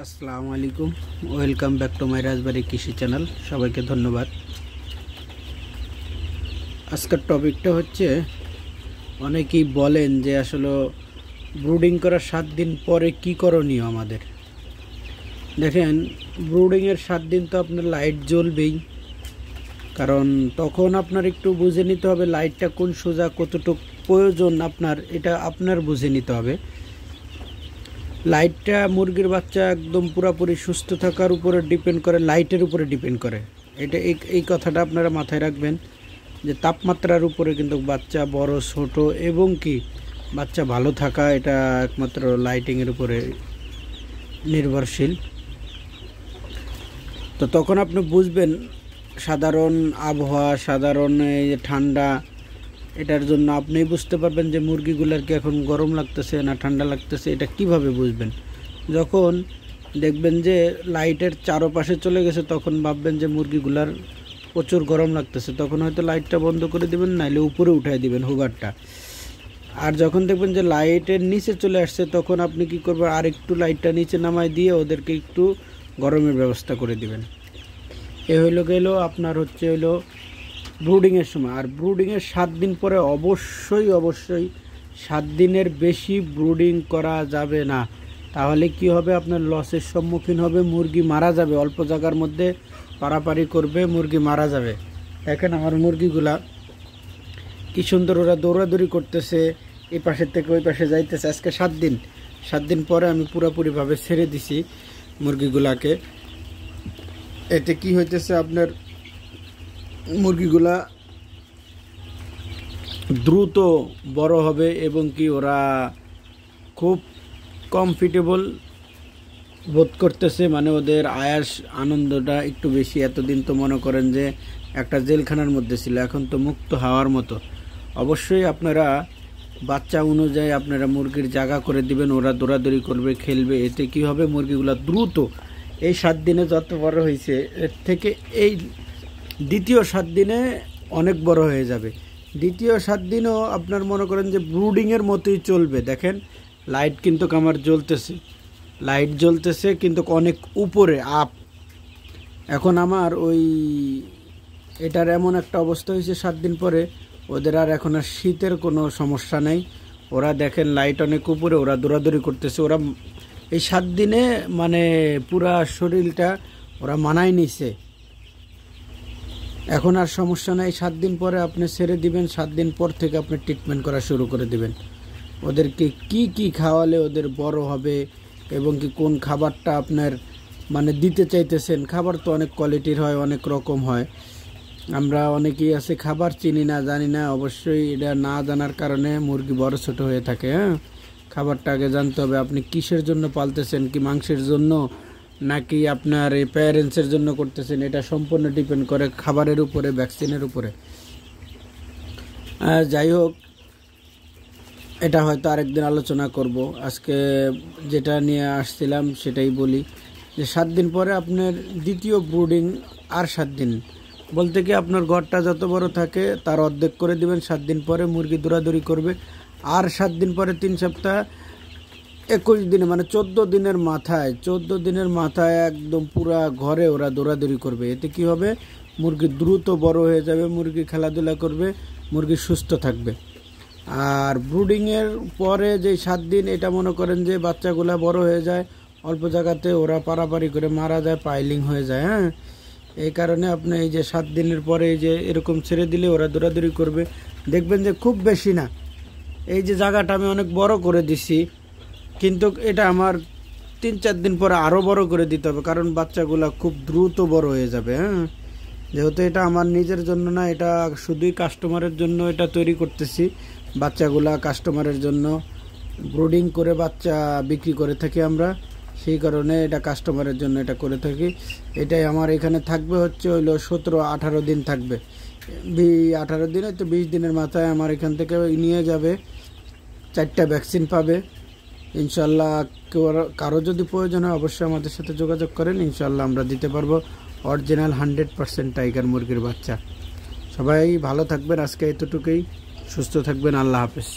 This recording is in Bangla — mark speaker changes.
Speaker 1: আসসালামু আলাইকুম, ওয়েলকাম ব্যাক টু মাই রাজবাড়ি কৃষি চ্যানেল। সবাইকে ধন্যবাদ। আজকের টপিকটা হচ্ছে, অনেকেই বলেন যে আসলে ব্রুডিং করার 7 দিন পরে কি করণীয় আমাদের। দেখেন, ব্রুডিংয়ের 7 দিন তো আপনার লাইট জ্বলবেই, কারণ তখন আপনার একটু বুঝে নিতে হবে লাইটটা কোন সোজা কতটুকু প্রয়োজন আপনার, এটা আপনার বুঝে নিতে হবে। লাইটটা মুরগির বাচ্চা একদম পুরোপুরি সুস্থ থাকার উপরে ডিপেন্ড করে, লাইটের উপরে ডিপেন্ড করে। এটা এই কথাটা আপনারা মাথায় রাখবেন যে তাপমাত্রার উপরে কিন্তু বাচ্চা বড় ছোট এবং কি বাচ্চা ভালো থাকা এটা একমাত্র লাইটিংয়ের উপরে নির্ভরশীল। তো তখন আপনি বুঝবেন সাধারণ আবহাওয়া, সাধারণ এই ঠান্ডা, এটার জন্য আপনিই বুঝতে পারবেন যে মুরগিগুলোর কি এখন গরম লাগতেছে না ঠান্ডা লাগতেছে। এটা কিভাবে বুঝবেন? যখন দেখবেন যে লাইটের চারপাশে চলে গেছে তখন ভাববেন যে মুরগিগুলার প্রচুর গরম লাগতেছে, তখন হয়তো লাইটটা বন্ধ করে দিবেন, নাইলে উপরে উঠাই দিবেন হুগারটা। আর যখন দেখবেন যে লাইটের নিচে চলে আসছে তখন আপনি কি করবেন, আর একটু লাইটটা নিচে নামাই দিয়ে ওদেরকে একটু গরমের ব্যবস্থা করে দিবেন। এ হইলো আপনার হলো ব্রুডিংয়ের সময়। আর ব্রুডিংয়ের 7 দিন পরে অবশ্যই 7 দিনের বেশি ব্রুডিং করা যাবে না। তাহলে কি হবে, আপনার লসের সম্মুখীন হবে, মুরগি মারা যাবে, অল্প জায়গার মধ্যে পারাপারি করবে, মুরগি মারা যাবে। দেখেন আমার মুরগিগুলা কি সুন্দর, ওরা দৌড়াদৌড়ি করতেছে, এই পাশের থেকে ওই পাশে যাইতেছে। আজকে 7 দিন পরে আমি পুরোপুরিভাবে ছেড়ে দিছি মুরগিগুলাকে। এতে কি হইতেছে, আপনার মুরগিগুলা দ্রুত বড় হবে এবং কি ওরা খুব কমফর্টেবল বোধ করতেছে, মানে ওদের আয়াস আনন্দটা একটু বেশি। এতদিন তো মনে করেন যে একটা জেলখানার মধ্যে ছিল, এখন তো মুক্ত হওয়ার মতো। অবশ্যই আপনারা বাচ্চা অনুযায়ী আপনারা মুরগির জায়গা করে দিবেন, ওরা দৌড়াদৌড়ি করবে, খেলবে। এতে কি হবে, মুরগিগুলা দ্রুত এই 7 দিনে যত বড় হয়েছে এর থেকে এই দ্বিতীয় 7 দিনে অনেক বড় হয়ে যাবে। দ্বিতীয় 7 দিনও আপনার মনে করেন যে ব্রুডিংয়ের মতোই চলবে। দেখেন লাইট কিন্তু আমার জ্বলতেছে কিন্তু অনেক উপরে আপ। এখন আমার এটার এমন একটা অবস্থা হয়েছে 7 দিন পরে ওদের আর এখন আর শীতের কোনো সমস্যা নেই। ওরা দেখেন লাইট অনেক উপরে, ওরা দৌড়াদৌড়ি করতেছে। ওরা এই 7 দিনে মানে পুরা শরীরটা ওরা মানায় নিছে, এখন আর সমস্যা নাই। 7 দিন পরে আপনি ছেড়ে দিবেন, 7 দিন পর থেকে আপনি ট্রিটমেন্ট করা শুরু করে দিবেন। ওদেরকে কি খাওয়ালে ওদের বড় হবে এবং কি কোন খাবারটা আপনার মানে দিতে চাইতেছেন। খাবার তো অনেক কোয়ালিটির হয়, অনেক রকম হয়। আমরা অনেকেই আছে খাবার চিনি না, জানি না। অবশ্যই এটা না জানার কারণে মুরগি বড় ছোট হয়ে থাকে। খাবারটা আগে জানতে হবে আপনি কিসের জন্য পালতেছেন, কি মাংসের জন্য নাকি আপনার এই প্যারেন্টসের জন্য করতেছেন। এটা সম্পূর্ণ ডিপেন্ড করে খাবারের উপরে, ভ্যাকসিনের উপরে। যাই হোক, এটা হয়তো আরেকদিন আলোচনা করব। আজকে যেটা নিয়ে আসছিলাম সেটাই বলি যে 7 দিন পরে আপনার দ্বিতীয় ব্রুডিং। আর 7 দিন বলতে কি আপনার ঘরটা যত বড় থাকে তার অর্ধেক করে দিবেন। 7 দিন পরে মুরগি দৌড়াদৌড়ি করবে। আর 7 দিন পরে 3 সপ্তাহ 21 দিনে মানে 14 দিনের মাথায় একদম পুরা ঘরে ওরা দৌড়াদৌড়ি করবে। এতে কি হবে, মুরগি দ্রুত বড় হয়ে যাবে, মুরগি খেলাধুলা করবে, মুরগি সুস্থ থাকবে। আর ব্রুডিংয়ের পরে যে 7 দিন, এটা মনে করেন যে বাচ্চাগুলা বড় হয়ে যায়, অল্প জায়গাতে ওরা পারাপারি করে মারা যায়, পাইলিং হয়ে যায়। এই কারণে আপনি এই যে 7 দিনের পরে এই যে এরকম ছেড়ে দিলে ওরা দৌড়াদৌড়ি করবে। দেখবেন যে খুব বেশি না, এই যে জায়গাটা আমি অনেক বড় করে দিছি, কিন্তু এটা আমার 3-4 দিন পরে আরও বড় করে দিতে হবে, কারণ বাচ্চাগুলা খুব দ্রুত বড় হয়ে যাবে। যেহেতু এটা আমার নিজের জন্য না, এটা শুধুই কাস্টমারের জন্য এটা তৈরি করতেছি। বাচ্চাগুলা কাস্টমারের জন্য ব্রুডিং করে বাচ্চা বিক্রি করে থাকি আমরা, সেই কারণে এটা কাস্টমারের জন্য এটা করে থাকি। এটাই আমার এখানে থাকবে 17-18 দিন থাকবে। 18 দিনে তো 20 দিনের মাথায় আমার এখান থেকে নিয়ে যাবে, 4টা ভ্যাকসিন পাবে ইনশাল্লাহ। কারো যদি প্রয়োজন হয় অবশ্যই আমাদের সাথে যোগাযোগ করেন, ইনশাল্লাহ আমরা দিতে পারবো অরিজিনাল 100% টাইগার মুরগির বাচ্চা। সবাই ভালো থাকবেন, আজকে এতটুকুই। সুস্থ থাকবেন, আল্লাহ হাফেজ।